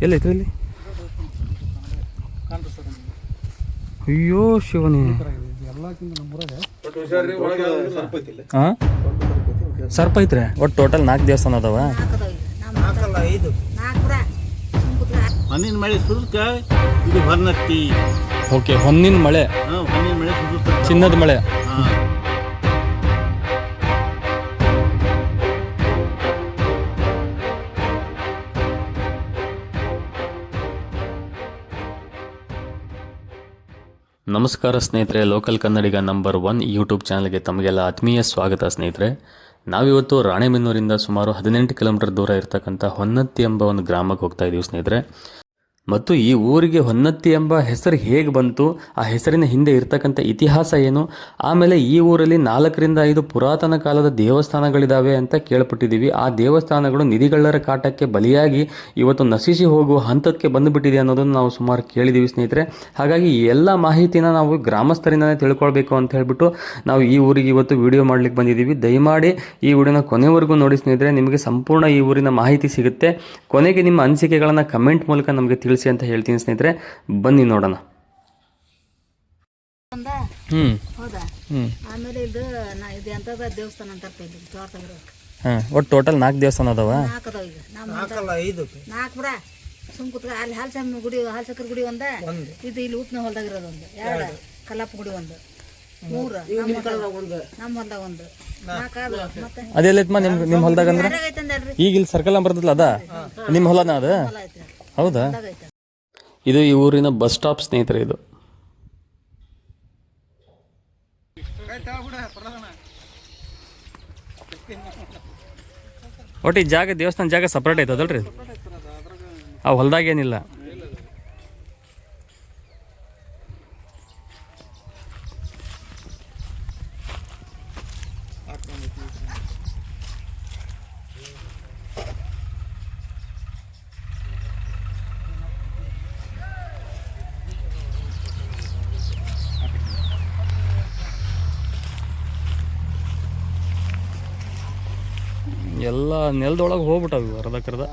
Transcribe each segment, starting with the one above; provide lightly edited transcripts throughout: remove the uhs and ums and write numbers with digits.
ಎಲ್ಲೈತ್ರಿ ಇಲ್ಲಿ? ಅಯ್ಯೋ ಶಿವನೇ, ಹಾಂ ಸರ್ಪ ಐತ್ರಿ. ಒಟ್ಟು ಟೋಟಲ್ 4 ದೇವಸ್ಥಾನ ಅದಾವ. ಹೊನ್ನಿನ ಮಳೆ ಸುರುಕ ಇದು ಹೊನ್ನತ್ತಿ. ಓಕೆ, ಹೊನ್ನಿನ ಮಳೆ, ಹೊನ್ನಿನ ಮಳೆ ಚಿನ್ನದ ಮಳೆ. ನಮಸ್ಕಾರ ಸ್ನೇಹಿತರೆ, ಲೋಕಲ್ ಕನ್ನಡಿಗ ನಂಬರ್ 1 ಯೂಟ್ಯೂಬ್ ಚಾನಲ್ಗೆ ತಮಗೆಲ್ಲ ಆತ್ಮೀಯ ಸ್ವಾಗತ. ಸ್ನೇಹಿತರೆ, ನಾವಿವತ್ತು ರಾಣೆಬೆನ್ನೂರಿಂದ ಸುಮಾರು 18 ಕಿಲೋಮೀಟರ್ ದೂರ ಇರತಕ್ಕಂಥ ಹೊನ್ನತ್ತಿ ಎಂಬ ಒಂದು ಗ್ರಾಮಕ್ಕೆ ಹೋಗ್ತಾ ಇದ್ದೀವಿ ಸ್ನೇಹಿತರೆ. ಮತ್ತು ಈ ಊರಿಗೆ ಹೊನ್ನತ್ತಿ ಎಂಬ ಹೆಸರು ಹೇಗೆ ಬಂತು, ಆ ಹೆಸರಿನ ಹಿಂದೆ ಇರ್ತಕ್ಕಂಥ ಇತಿಹಾಸ ಏನು, ಆಮೇಲೆ ಈ ಊರಲ್ಲಿ 4ರಿಂದ 5 ಪುರಾತನ ಕಾಲದ ದೇವಸ್ಥಾನಗಳಿದ್ದಾವೆ ಅಂತ ಕೇಳ್ಪಟ್ಟಿದ್ದೀವಿ. ಆ ದೇವಸ್ಥಾನಗಳು ನಿಧಿಗಳ್ಳರ ಕಾಟಕ್ಕೆ ಬಲಿಯಾಗಿ ಇವತ್ತು ನಶಿಸಿ ಹೋಗುವ ಹಂತಕ್ಕೆ ಬಂದುಬಿಟ್ಟಿದೆ ಅನ್ನೋದನ್ನು ನಾವು ಸುಮಾರು ಕೇಳಿದ್ದೀವಿ ಸ್ನೇಹಿತರೆ. ಹಾಗಾಗಿ ಎಲ್ಲ ಮಾಹಿತಿನ ನಾವು ಗ್ರಾಮಸ್ಥರಿಂದನೇ ತಿಳ್ಕೊಳ್ಬೇಕು ಅಂತ ಹೇಳ್ಬಿಟ್ಟು ನಾವು ಈ ಊರಿಗೆ ಇವತ್ತು ವಿಡಿಯೋ ಮಾಡ್ಲಿಕ್ಕೆ ಬಂದಿದ್ದೀವಿ. ದಯಮಾಡಿ ಈ ವಿಡಿಯೋನ ಕೊನೆವರೆಗೂ ನೋಡಿ ಸ್ನೇಹಿತರೆ, ನಿಮಗೆ ಸಂಪೂರ್ಣ ಈ ಊರಿನ ಮಾಹಿತಿ ಸಿಗುತ್ತೆ. ಕೊನೆಗೆ ನಿಮ್ಮ ಅನಿಸಿಕೆಗಳನ್ನು ಕಮೆಂಟ್ ಮೂಲಕ ನಮಗೆ ತಿಳಿಸಿ ಅಂತ ಹೇಳ್ತೀನಿ ಸ್ನೇಹಿತರೆ. ಬನ್ನಿ ನೋಡೋಣ. ಆಮೇಲೆ ಇದು ಎಂತದ ದೇವಸ್ಥಾನ ಅಂತ ಒಟ್ಟು ಟೋಟಲ್ 4 ದೇವಸ್ಥಾನ ಅದಾವ. 4 ಬಿಡ ಸುಮ್ ಕೂತ್ಕ. ಅಲ್ಲಿ ಹಾಲ್ಸಮ್ಮ ಗುಡಿ, ಹಾಲ್ಸಕ್ಕರ ಗುಡಿ ಒಂದ, ಇದು ಇಲ್ಲಿ ಉಪ್ನ ಹೊಲ್ದಾಗ ಇರೋದು ಒಂದು, 2 ಕಲ್ಲಪ್ಪ ಗುಡಿ ಒಂದು, 3 ನಮ್ಮ ಹೊಲ್ದಾಗ ಒಂದು, 4 ಮತ್ತೆ ಅದೆಲ್ಲೈತಮ್ಮ ನಿಮ್ಮ ಹೊಲ್ದಾಗ ಅಂದ್ರೆ? ಈಗ ಇಲ್ಲಿ ಸರ್ಕಲ್ ಬರ್ತದಲ್ಲ, ಅದ ನಿಮ್ಮ ಹೊಲನ? ಅದ ಹೌದಾ? ಇದು ಈ ಊರಿನ ಬಸ್ ಸ್ಟಾಪ್ ಸ್ನೇಹಿತರೆ. ಇದು ಒಟ್ಟು ಈ ಜಾಗ, ದೇವಸ್ಥಾನ ಜಾಗ ಸಪ್ರೇಟ್ ಐತದಲ್ರಿ? ಆ ಹೊಲ್ದಾಗ ಏನಿಲ್ಲ. ಎಲ್ಲ ನೆಲದೊಳಗೆ ಹೋಗ್ಬಿಟ್ಟವು ಅರ್ಧಕ್ಕರ್ಧ.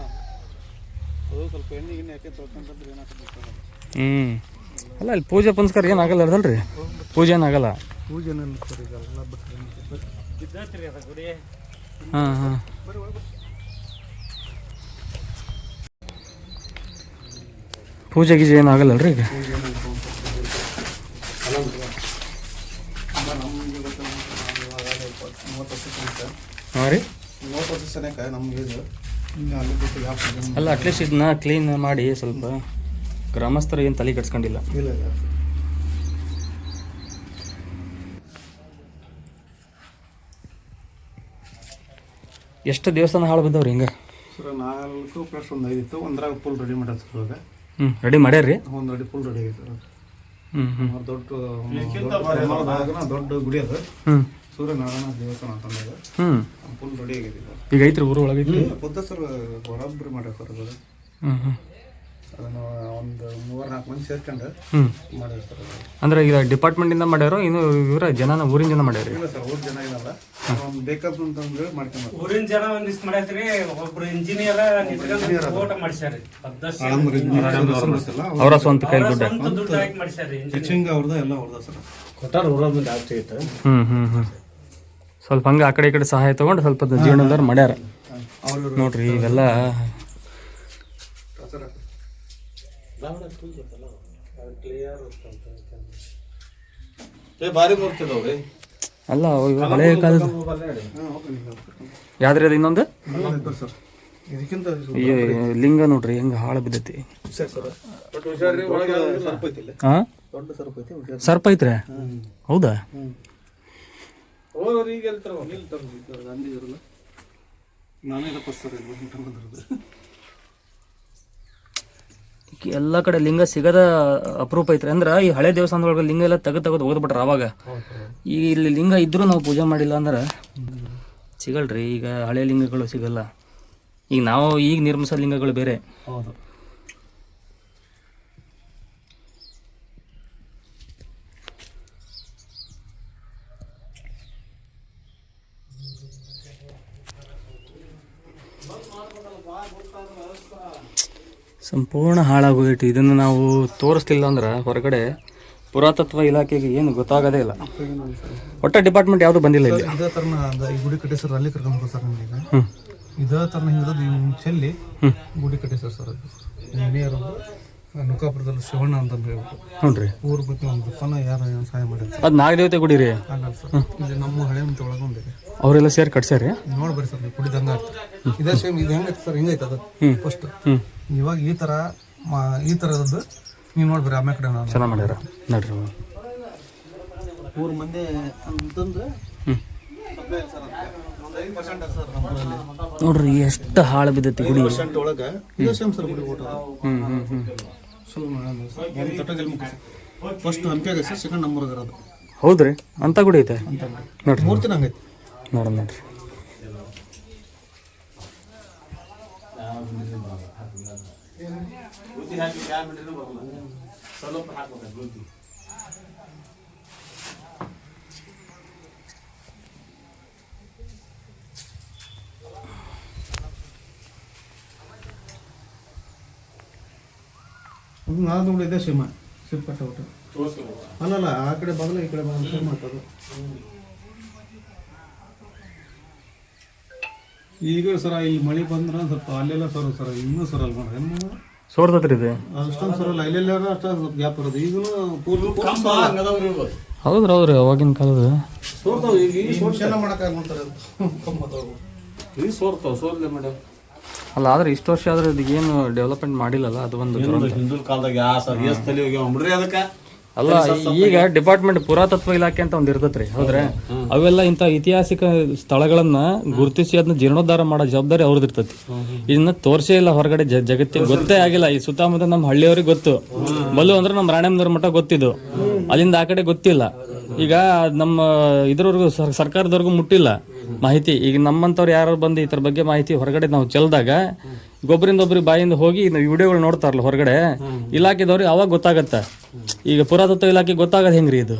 ಅಲ್ಲ ಅಲ್ಲಿ ಪೂಜೆ ಪುನಸ್ಕಾರ ಏನಾಗಲ್ಲ ಅರ್ದಲ್ರಿ? ಪೂಜೆ ಏನಾಗಲ್ಲ. ಹಾಂ ಹಾಂ ಪೂಜೆ ಗೀಜೆ ಏನಾಗಲ್ಲಲ್ರಿ ಈಗ? ಹಾಂ ರೀ. ಅಲ್ಲ, ಅಟ್ಲೀಸ್ಟ್ ಇದನ್ನ ಕ್ಲೀನ್ ಮಾಡಿ ಸ್ವಲ್ಪ. ಗ್ರಾಮಸ್ಥರು ಏನು ತಲೆ ಕೆಡ್ಸ್ಕೊಂಡಿಲ್ಲ. ಎಷ್ಟು ದೇವಸ್ಥಾನ ಹಾಳು ಬಿದ್ದವ್ರಿ ಹಿಂಗೆ? 4 ಪ್ಲಸ್ 1 5 ಇತ್ತು. ಒಂದ್ರಾಗ ಫುಲ್ ರೆಡಿ ಮಾಡೋದು ಸರ್ ಇವಾಗ. ರೆಡಿ ಮಾಡ್ಯಾರ್ರಿ? ಒಂದು ರೆಡಿ ಫುಲ್ ರೆಡಿ ಆಗೈತೆ. ದೊಡ್ಡ ಗುಡಿ ಅದು, ಸೂರ್ಯನಾರಾಯಣ ದೇವಸ್ಥಾನ ಅಂತಂದಾಗ ಫುಲ್ ರೆಡಿ ಆಗೈತಿ. ಈಗ ಐತ್ರಿ ಊರು ಒಳಗೆ? ಬುದ್ಧ ಸರ್ ಬರೋಬ್ಬರಿ ಮಾಡ್ಯಾರ ಸರ್ ಅದು. ಅದನ್ನು ಒಂದು 3-4 ಮಂದಿ ಸೇರ್ಕೊಂಡು ಮಾಡ್ಯಾರ ಸರ್. ಅಂದ್ರೆ ಈಗ ಡಿಪಾರ್ಟ್ಮೆಂಟಿಂದ ಮಾಡ್ಯಾರೋ ಇನ್ನು ಇವರ ಜನನ ಊರಿನ ಜನ ಮಾಡ್ಯಾರ? ಇಲ್ಲ ಸರ್, ಊರ್ ಜನ ಏನಲ್ಲ, ಬೇಕಪ್ ಅಂತಂದ್ರೆ ಮಾಡ್ಕೊಂಡು ಊರಿನ ಜನ ಒಂದಿಷ್ಟು ಮಾಡ್ಯಾತ್ರಿ. ಒಬ್ರು ಇಂಜಿನಿಯರ್ ಫೋಟೋ ಮಾಡಿಸ್ಯಾರಿ. ಅವರ ಸ್ವಂತ ಕೈ ದುಡ್ಡು ಹಾಕಿ ಮಾಡಿಸ್ಯಾರಿ. ಟಚಿಂಗ್ ಅವ್ರದ್ದು ಎಲ್ಲ ಅವ್ರದ್ದು ಸರ್. ಕೊಟ್ಟಾರ ಊರೊಂದು ಜಾಸ್ತಿ ಐತೆ. ಸ್ವಲ್ಪ ಹಂಗೆ ಆ ಕಡೆ ಈ ಕಡೆ ಸಹಾಯ ತಗೊಂಡು ಸ್ವಲ್ಪ ಜೀವನದವ್ರು ಮಾಡ್ಯಾರ ನೋಡ್ರಿ. ಇವೆಲ್ಲ ಭಾರಿ ಮೂರ್ತಿದವ್ರಿ. ಅಲ್ಲ ಹಳೆ ಕಾಲದ ಯಾವ್ದ್ರಿ ಅದು? ಇನ್ನೊಂದು ಲಿಂಗ ನೋಡ್ರಿ ಹೆಂಗ ಹಾಳು ಬಿದ್ದೈತಿ. ಸರ್ಪ ಐತ್ರಿ? ಹೌದಾ? ಎಲ್ಲ ಕಡೆ ಲಿಂಗ ಸಿಗದ ಅಪರೂಪ ಐತ್ರಿ. ಅಂದ್ರೆ ಈ ಹಳೆ ದೇವಸ್ಥಾನದೊಳಗೆ ಲಿಂಗ ಎಲ್ಲ ತೆಗೆದು ಓದ್ಬಿಟ್ರ ಅವಾಗ. ಈಗ ಇಲ್ಲಿ ಲಿಂಗ ಇದ್ರೂ ನಾವು ಪೂಜೆ ಮಾಡಿಲ್ಲ ಅಂದ್ರೆ ಸಿಗಲ್ರಿ. ಈಗ ಹಳೆ ಲಿಂಗಗಳು ಸಿಗಲ್ಲ. ಈಗ ನಾವು ಈಗ ನಿರ್ಮಿಸೋ ಲಿಂಗಗಳು ಬೇರೆ. ಹೌದು. ಸಂಪೂರ್ಣ ಹಾಳಾಗೋಗಿಟ್ಟು. ಇದನ್ನು ನಾವು ತೋರಿಸ್ಲಿಲ್ಲ ಅಂದ್ರೆ ಹೊರಗಡೆ ಪುರಾತತ್ವ ಇಲಾಖೆಗೆ ಏನು ಗೊತ್ತಾಗೋದೇ ಇಲ್ಲ. ಒಟ್ಟ ಡಿಪಾರ್ಟ್ಮೆಂಟ್ ಯಾವುದು ಬಂದಿಲ್ಲ ಇಲ್ಲಿ. ಇದೇ ಥರನ ಈ ಗುಡಿ ಕಟ್ಟಿಸ್ತಾರೆ, ಅಲ್ಲಿ ಕರ್ಕೊಂಡು ಹೋಗೋದು ಸರ್ ನಮಗೆ. ಇದೇ ಥರನ ಹಿಂಗದು ಚೆಲ್ಲಿ ಗುಡಿ ಕಟ್ಟಿಸ್ತಾರೆ ಸರ್. ಅದು ಇಂಜಿನಿಯರ್ ನುಕಾಪುರದಲ್ಲಿ ಶಿವಣ್ಣ ಅಂತಂದು ಹೇಳ್ಬಿಟ್ಟು ಹ್ಞೂ ರೀ. ಊರ ಬಗ್ಗೆ ಒಂದು ದುಃಖನ ಯಾರು ಸಹಾಯ ಮಾಡಿರ್ತಾರೆ. ಅದು ನಾಗದೇವತೆ ಗುಡಿ ರೀ. ಆಗಲ್ಲ ಸರ್. ಇಲ್ಲಿ ನಮ್ಮ ಹಳೆ ಅಂತ ಒಳಗೆ ಒಂದಿದೆ, ಅವರೆಲ್ಲ ಸೇರಿ ಕಟ್ಸ್ಯಾರಿ. ನೋಡ್ಬರಿ ಸರ್, ನೀವು ಕುಡಿದ ಹಂಗೆ ಆಗ್ತದೆ. ಇದೇ ಸೇಮ್ ಇದು ಹೆಂಗೈತೆ ಸರ್, ಹಿಂಗೈತೆ ಅದು ಫಸ್ಟ್. ಇವಾಗ ಈ ಥರದ್ದು ನೀವು ನೋಡ್ಬರಿ. ಆಮೇಲೆ ಕಡೆ ನಾವು ಚೆನ್ನಾಗಿ ಮಾಡ್ಯಾರ ನೋಡ್ರಿ. 3 ಮಂದಿ ಅಂತಂದ್ರೆ ನೋಡ್ರಿ ಎಷ್ಟು ಹಾಳು ಬಿದ್ದೈತಿ ಗುಡಿ. 5% ಒಳಗೆ ಇದು ಸೇಮ್ ಸರ್ ಗುಡಿ ಊಟ. ಒಂದು ತಟಗಲ್ ಮುಖ ಫಸ್ಟ್ ಹಂಪಿಯಾಗ ಸರ್, ಸೆಕೆಂಡ್ ನಮ್ಮೂರಾಗ ಇರೋದು. ಹೌದ್ರಿ, ಅಂತ ಗುಡಿ ಐತೆ ನೋಡ್ರಿ. ಮೂರ್ತಿನ ಹಂಗೈತಿ ನೋಡೋಣ ನೋಡ್ರಿ. ನಾಲ್ಕು ನೋಡಿ ಇದೆ ಶಿವ ಶಿವಪಟ್ಟ ಊಟ. ಅಲ್ಲಲ್ಲ, ಆ ಕಡೆ ಬದಲು ಈ ಕಡೆ ಬದಲು ಸೇಮ್ ಆಗ್ತದೆ. ಈಗ ಸರ ಈ ಮಳೆ ಬಂದ್ರೆ ಸ್ವಲ್ಪ ಅಲ್ಲೆಲ್ಲ ಸರ್ ಇನ್ನೂ ಸರಲ್ ಮಾಡ್ರಿ ಸೋರ್ತತ್ರಿ ಇದು. ಅಷ್ಟೊಂದು ಸರಲ್ಲ, ಇಲ್ಲೆಲ್ಲ ಅಷ್ಟ ಸ್ವಲ್ಪ ಗ್ಯಾಪ್ ಇರೋದು. ಈಗಲೂ ಹೌದ್ರಿ ಹೌದ್ರಿ, ಅವಾಗಿನ ಕಾಲದ ಅಲ್ಲ. ಆದ್ರೆ ಇಷ್ಟು ವರ್ಷ ಆದ್ರೆ ಇದಕ್ಕೆ ಏನು ಡೆವಲಪ್ಮೆಂಟ್ ಮಾಡಿಲ್ಲಲ್ಲ, ಅದು ಒಂದು ಹಿಂದೂ ಕಾಲದಾಗ ಅದಕ್ಕೆ ಅಲ್ಲ. ಈಗ ಡಿಪಾರ್ಟ್ಮೆಂಟ್ ಪುರಾತತ್ವ ಇಲಾಖೆ ಅಂತ ಒಂದು ಇರ್ತೈತ್ರಿ, ಹೌದ್ರಿ. ಅವೆಲ್ಲ ಇಂಥ ಐತಿಹಾಸಿಕ ಸ್ಥಳಗಳನ್ನ ಗುರುತಿಸಿ ಅದನ್ನ ಜೀರ್ಣೋದ್ಧಾರ ಮಾಡೋ ಜವಾಬ್ದಾರಿ ಅವ್ರದ್ದು ಇರ್ತೈತಿ. ಇದನ್ನ ತೋರ್ಸೇ ಇಲ್ಲ ಹೊರಗಡೆ, ಜಗತ್ತಿಗೆ ಗೊತ್ತೇ ಆಗಿಲ್ಲ. ಈ ಸುತ್ತಮುತ್ತ ನಮ್ಮ ಹಳ್ಳಿಯವ್ರಿಗೆ ಗೊತ್ತು, ಬಲ್ಲು ಅಂದ್ರೆ ನಮ್ಮ ರಾಣೆಬೆನ್ನೂರು ಮಠ ಗೊತ್ತಿದ್ದು, ಅಲ್ಲಿಂದ ಆ ಕಡೆ ಗೊತ್ತಿಲ್ಲ. ಈಗ ನಮ್ಮ ಇದ್ರವರೆಗೂ ಸರ್ಕಾರದವ್ರಿಗೂ ಮುಟ್ಟಿಲ್ಲ ಮಾಹಿತಿ. ಈಗ ನಮ್ಮಂಥವ್ರು ಯಾರು ಬಂದು ಇದ್ರ ಬಗ್ಗೆ ಮಾಹಿತಿ ಹೊರಗಡೆ ನಾವು ಚೆಲ್ದಾಗ ಒಬ್ಬರಿಂದ ಒಬ್ರಿಗೆ ಬಾಯಿಂದ ಹೋಗಿ ವಿಡಿಯೋಗಳು ನೋಡ್ತಾರಲ್ಲ ಹೊರಗಡೆ, ಇಲಾಖೆದವ್ರಿಗೆ ಅವಾಗ ಗೊತ್ತಾಗತ್ತ. ಈಗ ಪುರಾತತ್ವ ಇಲಾಖೆ ಗೊತ್ತಾಗದ ಹೆಂಗ್ರಿ ಇದು?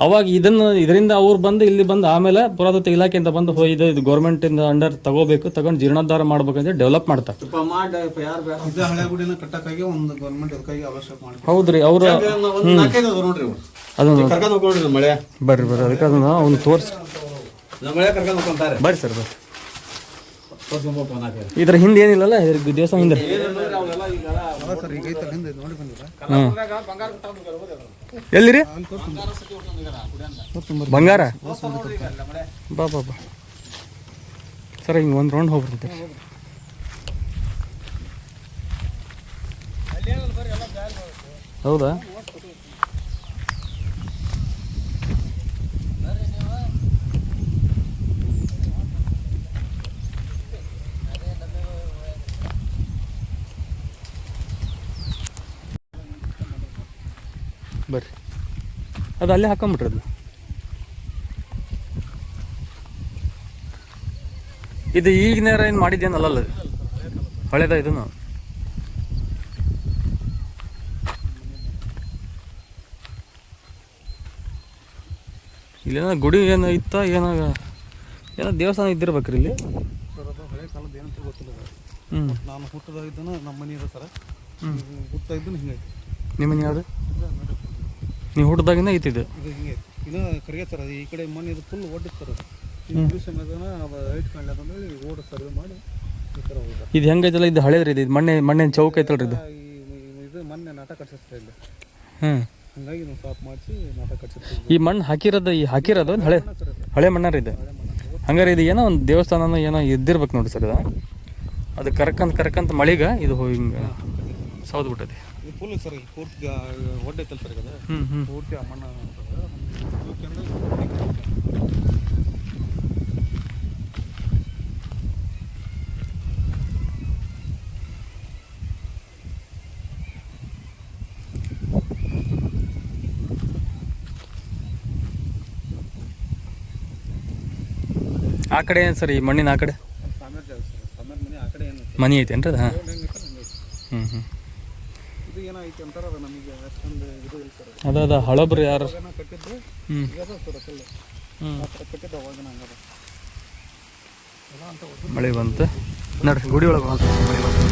ಅವಾಗ ಇದರಿಂದ ಅವ್ರು ಬಂದು ಇಲ್ಲಿ ಬಂದು ಆಮೇಲೆ ಪುರಾತತ್ವ ಇಲಾಖೆಯಿಂದ ಬಂದು ಇದು ಗೌರ್ಮೆಂಟ್ ಇಂದ ಅಂಡರ್ ತಗೋಬೇಕು, ತಗೊಂಡು ಜೀರ್ಣೋದ್ಧಾರ ಮಾಡ್ಬೇಕಂತ ಡೆವಲಪ್ ಮಾಡ್ತಾರೆ. ಹಳೆ ಗುಡಿನ ಕಟ್ಟಕ್ಕಾಗಿ ಒಂದು ಗೌರ್ಮೆಂಟ್ ಅದಕ್ಕಾಗಿ ಅವಶ್ಯಕ ಮಾಡಿ. ಹೌದ್ರಿ, ಅವರು ನೋಡ್ರಿ ಅದನ್ನ ಕರ್ಕೊಂಡು ಹೋಗ್ರಿ ಮಳೆ ಬರ್ರಿ ಅದಕ್ಕೆ ಅದನ್ನ ಅವ್ನು ತೋರ್ಸಿ ಮಳೆ ಕರ್ಕೊಂಡು ಹೋಗ್ಕೊಂತಾರೆ. ಬರ್ರಿ ಸರ್ ಬರ್ರಿ. ಇದ್ರ ಹಿಂದೆ ಏನಿಲ್ಲಲ್ಲ ದೇವಸ್ಥಾನ ಹಿಂದೆ. ಸರ್ ಈಗ ಐತಲ್ಲ ಹಿಂದೆ ನೋಡಿ ಬಂದಿಲ್ಲ. ಎಲ್ಲಿರಿ ಬಂಗಾರ? ಬಾ ಬಾ ಬಾ ಸರ್, ಹಿಂಗೆ ಒಂದು ರೌಂಡ್ ಹೋಗ್ಬಿಡ್ತೈತೆ. ಹೌದಾ? ಬರ್ರಿ, ಅದು ಅಲ್ಲೇ ಹಾಕೊಂಬಿಟ್ರಿ. ಅದು ಇದು ಈಗ ನೇರ ಏನು ಮಾಡಿದ್ದೇನಲ್ಲ, ಅದು ಹಳೇದ ಇದನ್ನು. ಇಲ್ಲೇನೋ ಗುಡಿ ಏನೋ ಇತ್ತ, ಏನೋ ದೇವಸ್ಥಾನ ಇದ್ದಿರ್ಬೇಕ್ರಿ ಇಲ್ಲಿ. ಸರ್ ಅದು ಹಳೆ ಕಾಲದ ಏನಂತ ಗೊತ್ತಿಲ್ಲ. ನಾನು ಹುಟ್ಟದಾಗಿದ್ದನು ನಮ್ಮ ಮನೆ ಇದೆ ಸರ್. ಹುಟ್ಟ ಇದ್ದನು ಹಿಂಗೈತಿ. ನಿಮ್ಮ ಮನೆ ಯಾವುದು? ನೀವು ಹುಟ್ಟದಾಗಿಂದ ಐತಿದ್ದು ಇದು ಹಿಂಗೆ ಇನ್ನೂ ಕರಿಯ ಸರ್. ಅದು ಈ ಕಡೆ ಮನೆ ಇದು ಫುಲ್ ಒಡ್ಡಿತ್ತು ಸರ್. ಈ ಸಮಯದನ ಹೈಟ್ ಕಾಣ್ಲಂದ್ರೆ ಓಡ್ ಸರ್ವೆ ಮಾಡಿ ಈ ಥರ ಹೋದ. ಇದು ಹೆಂಗೈತಲ್ಲ, ಇದು ಹಳೇದ್ರಿ. ಇದು ಮಣ್ಣಿನ ಚೌಕ ಐತಲ್ರಿ ಇದು. ಇದು ಮೊನ್ನೆ ನಾಟಕ ಕಟ್ಸಿಸ್ತಾರೆ ಇಲ್ಲಿ. ಹಂಗಾಗಿ ನಾವು ಸ್ಟಾಪ್ ಮಾಡಿಸಿ ನಾಟಕ ಕಟ್ಸಿರ್ತೀವಿ. ಈ ಮಣ್ಣು ಹಾಕಿರೋದು ಒಂದು ಹಳೆ ಮಣ್ಣಾರ ಇದು. ಹಂಗಾರೆ ಇದು ಏನೋ ಒಂದು ದೇವಸ್ಥಾನನೋ ಏನೋ ಇದ್ದಿರ್ಬೇಕು ನೋಡಿ ಸರ್. ಅದು ಕರ್ಕಂತ ಮಳೆಗೆ ಇದು ಹಿಂಗೆ ಸೌದು ಬಿಟ್ಟೈತಿ. ಫುಲ್ ಸರ್ ಇಲ್ಲಿ ಪೂರ್ತಿ ಒಡ್ಡೈತಲ್ಲ ಸರ್. ಇದು ಪೂರ್ತಿ ಆ ಮಣ್ಣು ಆ ಕಡೆ ಏನು ಸರ್, ಈ ಮಣ್ಣಿನ ಆ ಕಡೆ ಸಾಮೇರ್ ಜಾಗ ಸರ್. ಸಾಮೇರ್ ಮನೆ ಆ ಕಡೆ ಏನು ಮನೆ ಐತೆ ಏನ್ರಿ ಅದು? ಹಾಂ. ಇದು ಏನೋ ಐತಿ ಅಂತಾರ, ಅದು ನಮಗೆ ಅಷ್ಟೊಂದು ಇದು ಇಲ್ಲ ಸರ್. ಅದ ಹಳಬ್ರು ಯಾರು ಕಟ್ಟಿದ್ದು ಸರ್ ಕಲ್ಲು ಆ ಥರ ಕಟ್ಟಿದ್ದು ಅವಾಗಿನ ಹಂಗದ ಎಲ್ಲ ಅಂತ. ಮಳೆ ಬಂತು ನೋಡ್ರಿ, ಗುಡಿ ಒಳಗೆ ಮಳೆ ಬಂತು.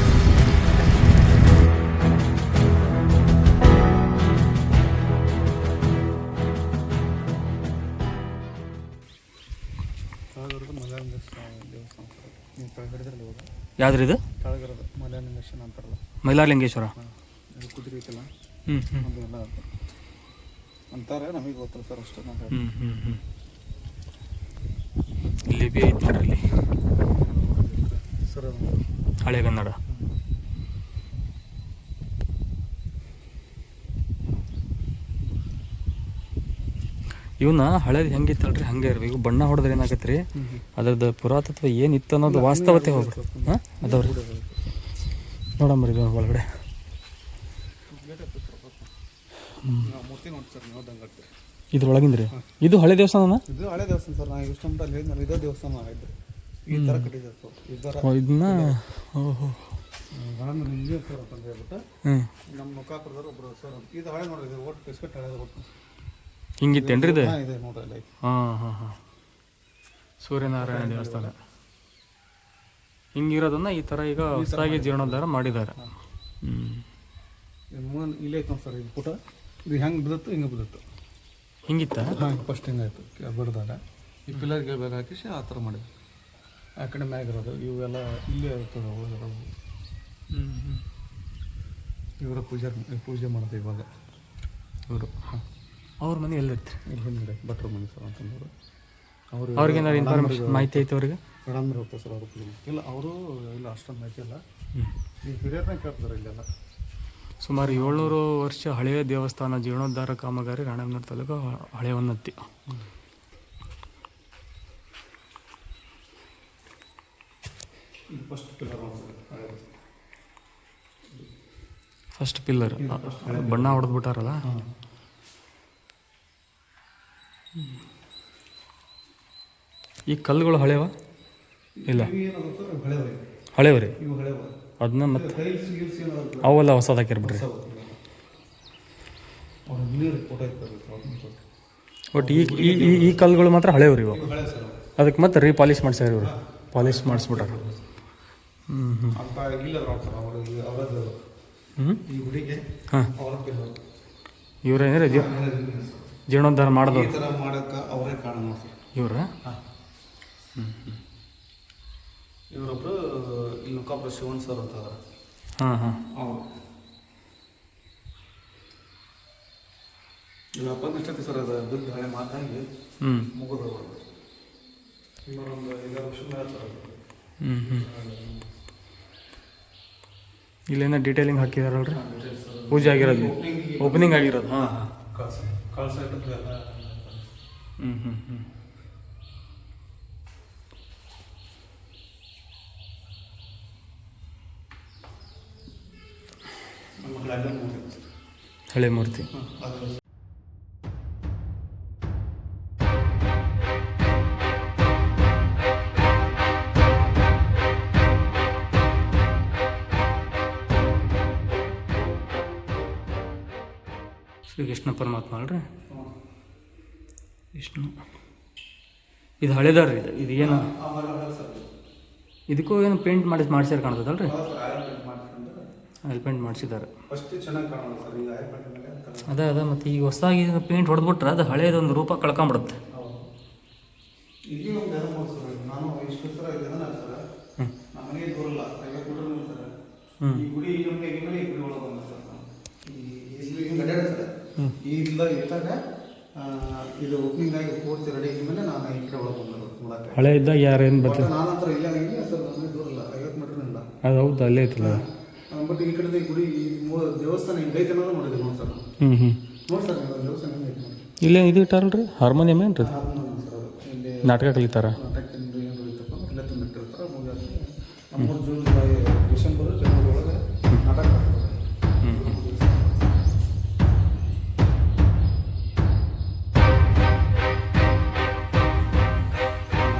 ಯಾವ್ದ್ರಿ ಇದು? ಕೆಳಗಿರೋದು ಮಲಯಾನಿಮೇಷನ್ ಅಂತಾರಲ್ಲ, ಮೈಲಾರಲಿಂಗೇಶ್ವರ. ಇದು ಕುದುರೆ ಐತಲ್ಲ ಹ್ಞೂ ಹ್ಞೂ ಅದೆಲ್ಲ ಅಂತಾರೆ, ನಮಗೆ ಗೊತ್ತಿಲ್ಲ ಸರ್ ಅಷ್ಟು. ಹ್ಞೂ ಹ್ಞೂ ಹ್ಞೂ ಇಲ್ಲಿ ಬಿ ಐತೆ ನೋಡ್ರಿ, ಇಲ್ಲಿ ಸರ್ ಹಳೆಗನ್ನಡ. ಇವನ್ನ ಹಳೇದು ಹೆಂಗಿತ್ತಲ್ರಿ ಹಂಗೆ ಇರಬೇಕು. ಬಣ್ಣ ಹೊಡೆದ್ರೆ ಏನಾಗತ್ತೆ ರೀ, ಅದ್ರದ್ದು ಪುರಾತತ್ವ ಏನಿತ್ತು ಅನ್ನೋದು ವಾಸ್ತವತೆ ಹೋಗ್ಬಿಟ್ಟು ಹಾಂ ಅದವ್ರಿ. ನೋಡಂಬ್ರಿ ಇದು ಒಳಗಡೆ ಮೂರ್ತಿ ನೋಡಿ ಸರ್ ನೀವು ದಂಗಟ್ಟೆ. ಇದ್ರೊಳಗಿಂದ ರೀ ಇದು ಹಳೆ ದೇವಸ್ಥಾನ. ಇದು ಹಳೆ ದೇವಸ್ಥಾನ ಸರ್. ನಾವು ಇಷ್ಟು ಮಟ್ಟ ಅಲ್ಲಿ ಹೇಳಿದ್ನಲ್ಲ, ಇದೇ ದೇವಸ್ಥಾನ ಆಗಿದ್ದು ಈ ಥರ ಕಟ್ಟಿದ್ದಾರೆ ಸರ್. ಈ ಥರ ಇದನ್ನ ಓಹೋ ಗಣನ ನಿಂಗೆ ಸರ್ ಅಂತ ಹೇಳ್ಬಿಟ್ಟು ಹ್ಞೂ ನಮ್ಮ ಮುಖಾಪುರದವ್ರು ಒಬ್ಬರು ಸರ್. ಇದು ಹಳೆ ನೋಡ್ರಿ, ಇದು ಓಟ್ ಬಿಸ್ಕೆಟ್ ಹಳೆದ ಒಟ್ಟು ಹಿಂಗಿತ್ತೇನ್ರಿ ಇದು? ಹಾಂ ಇದೆ ನೋಡ್ರಿ ಅಲ್ಲಿ. ಹಾಂ ಹಾಂ ಹಾಂ ಸೂರ್ಯನಾರಾಯಣ ದೇವಸ್ಥಾನ ಹಿಂಗಿರೋದನ್ನ ಈ ಥರ ಈಗ ಹೊಸದಾಗಿ ಜೀರ್ಣೋದ್ಧಾರ ಮಾಡಿದ್ದಾರೆ. ಇಲ್ಲೇ ಐತೆ ಸರ್ ಇದು ಪುಟ. ಇದು ಹೆಂಗೆ ಬಿದ್ದತ್ತು ಹಿಂಗೆ ಬಿದ್ದತ್ತು. ಹಿಂಗಿತ್ತ? ಹಾಂ ಫಸ್ಟ್ ಹಿಂಗಾಯ್ತು ಬಿಡ್ದಾಗ ಈ ಪಿಲ್ಲರ್ಗೆ ಬೇಗ ಹಾಕಿಸಿ ಆ ಥರ ಮಾಡಿದ್ವಿ. ಆ ಕಡೆ ಮ್ಯಾಗಿರೋದು ಇವೆಲ್ಲ ಇಲ್ಲೇ ಇರ್ತದೆ ಉಳಿದಿರೋದು. ಇವರ ಪೂಜೆ ಮಾಡೋದು ಇವಾಗ ಇವರು. ಹಾಂ ಅವ್ರ ಮನೆ ಎಲ್ಲಿತ್ತು? ಇಲ್ಲಿ ಹಿಂದೆ ಭಟ್ರ ಮನೆ ಸರ್ ಅಂತಂದವರು. ಅವರು ಅವ್ರಿಗೇನಾದ್ರು ಇನ್ಫಾರ್ಮೇಷನ್ ಮಾಹಿತಿ ಐತೆ ಅವ್ರಿಗೆ? ಮೇಡಮ್ರು ಹೋಗ್ತಾರೆ ಸರ್ ಅವರು ಪೂಜೆ. ಇಲ್ಲ ಅವರು ಇಲ್ಲ ಅಷ್ಟೊಂದು ಮಾಹಿತಿ ಇಲ್ಲ. ಈ ಹಿರಿಯರನ್ನ ಕೇಳ್ತಾರೆ ಇಲ್ಲೆಲ್ಲ. ಸುಮಾರು 700 ವರ್ಷ ಹಳೆಯ ದೇವಸ್ಥಾನ ಜೀರ್ಣೋದ್ಧಾರ ಕಾಮಗಾರಿ ರಾಣೆಬೆನ್ನೂರು ತಾಲೂಕು ಹಳೆಯ ಹೊನ್ನತ್ತಿ. ಫಸ್ಟ್ ಪಿಲ್ಲರ್ ಬಣ್ಣ ಹೊಡೆದ್ಬಿಟ್ಟಾರಲ್ಲ. ಈ ಕಲ್ಲುಗಳು ಹಳೆವ? ಇಲ್ಲ ಹಳೆವ್ರಿ. ಅದನ್ನ ಮತ್ತೆ ಅವೆಲ್ಲ ಹೊಸದು ಹಾಕಿರ್ಬಿಡ್ರಿ. ಒಟ್ಟು ಈ ಕಲ್ಲುಗಳು ಮಾತ್ರ ಹಳೆವ್ರಿ ಇವು. ಅದಕ್ಕೆ ಮತ್ತೆ ರೀಪಾಲಿಶ್ ಮಾಡ್ಸ್ಯಾರ ಇವರು, ಪಾಲಿಶ್ ಮಾಡಿಸ್ಬಿಟ್ಟಾರ. ಹಾಂ ಇವ್ರೇನಾರ ಜೀರ್ಣೋದ್ಧಾರ ಮಾಡಿದವ್ರು ಇವ್ರ? ಇವರೊಬ್ರು ಇಲ್ಲಿ ಮುಖಾಪುರ ಶಿವನ್ ಸರ್ ಅಂತ ಅದಾರ. ಹಾಂ ಹಾಂ ಅವರು ಈಗ ಬಂದಿಷ್ಟೈತಿ ಸರ್. ಅದು ಬಿದ್ದು ಹಳೆ ಮಾತಾಗಿ ಮುಗಿದವರು ಇನ್ನೊಂದು 5 ವರ್ಷ ಮೇಲೆ ಸರ್ ಅದು. ಇಲ್ಲೇನೋ ಡೀಟೇಲಿಂಗ್ ಹಾಕಿದಾರಲ್ರಿ, ಪೂಜೆ ಆಗಿರೋದು, ಓಪನಿಂಗ್ ಆಗಿರೋದು. ಹಾಂ ಹಾಂ ಕಳ್ಸ ಇಟ್ಟದ್ದು ಎಲ್ಲ. ಹಳೆ ಮೂರ್ತಿ. ಶ್ರೀಕೃಷ್ಣ ಪರಮಾತ್ಮ ಅಲ್ರಿ ವಿಷ್ಣು. ಇದು ಹಳೆದಾರ್ರಿ. ಇದು ಏನು ಇದಕ್ಕೂ ಏನು ಪೇಂಟ್ ಮಾಡ್ಸ್ಯಾರ ಕಾಣ್ತದಲ್ರಿ? ಆಯಿಲ್ ಪೇಂಟ್ ಮಾಡಿಸಿದ್ದಾರೆ. ಅದ ಮತ್ತು ಈಗ ಹೊಸದಾಗಿ ಪೇಂಟ್ ಹೊಡೆದ್ಬಿಟ್ರೆ ಅದು ಹಳೇದೊಂದು ರೂಪ ಕಳ್ಕೊಂಬಿಡುತ್ತೆ. ಇಲ್ಲಿ ಒಂದು ನಾನು ಇಷ್ಟು ಸರ ಇದನ್ನ ಸರ್ ನಮ್ಮ ಮನೆಗೆ ದೂರಲ್ಲ 50 ಮೀಟರ್ ಸರ್. ಈ ಗುಡಿ ನಮಗೆ ಈ ಗುಡಿ ಒಳಗೆ ಬಂದ ಸರ್. ಈ ಗಡ್ಡೆ ಸರ್ ಈ ಇದ್ದಾಗ ಇದು ಓಪನಿಂಗ್ ಆಗಿ ಪೂರ್ತಿ ರೆಡಿ ಆದ್ಮೇಲೆ ನಾನು ಈ ಕಡೆ ಒಳಗೆ ಬಂದರು ನೋಡಕ್ಕೆ. ಹಳೆ ಇದ್ದಾಗ ಯಾರೇನು ಬರ್ತದೆ? ನಾನು ಹತ್ರ ಇಲ್ಲ ಸರ್, ನಮಗೆ ದೂರಲ್ಲ 50 ಮೀಟರ್ ಇಲ್ಲ. ಅದು ಹೌದು, ಅಲ್ಲೇ ಐತಲ್ಲ. ಬಟ್ ಈ ಕಡೆ ಗುಡಿ ಈ ದೇವಸ್ಥಾನ ಹಿಂಗೈತೆ ಅನ್ನೋದು ನೋಡಿದ್ವಿ ನೋಡಿ ಸರ್. ನೋಡಿ ಸರ್ ನೀವು ದೇವಸ್ಥಾನ ಹೆಂಗೈತೆ ನೋಡಿ. ಇಲ್ಲೇ ಇದು ಇಟ್ಟಾರಲ್ರಿ ಹಾರ್ಮೋನಿಯಂ ಏನ್ರಿ? ಹಾರ್ಮೋನಿಯಂ ಸರ್ ಅದು. ಇಲ್ಲಿ ನಾಟಕ ಕಲಿತಾರ. ನಾಟಕದಿಂದ ಏನು ಇರ್ತಪ್ಪ ಇಲ್ಲೇ ತಂದಿಟ್ಟಿರ್ತಾರೆ. ಮುಗಿದ 3 ಜೂನ್ ಜುಲೈ ಡಿಸೆಂಬರ್ ಜನವರಿ ಒಳಗೆ ನಾಟಕ ಮಾಡ್ತಾರೆ.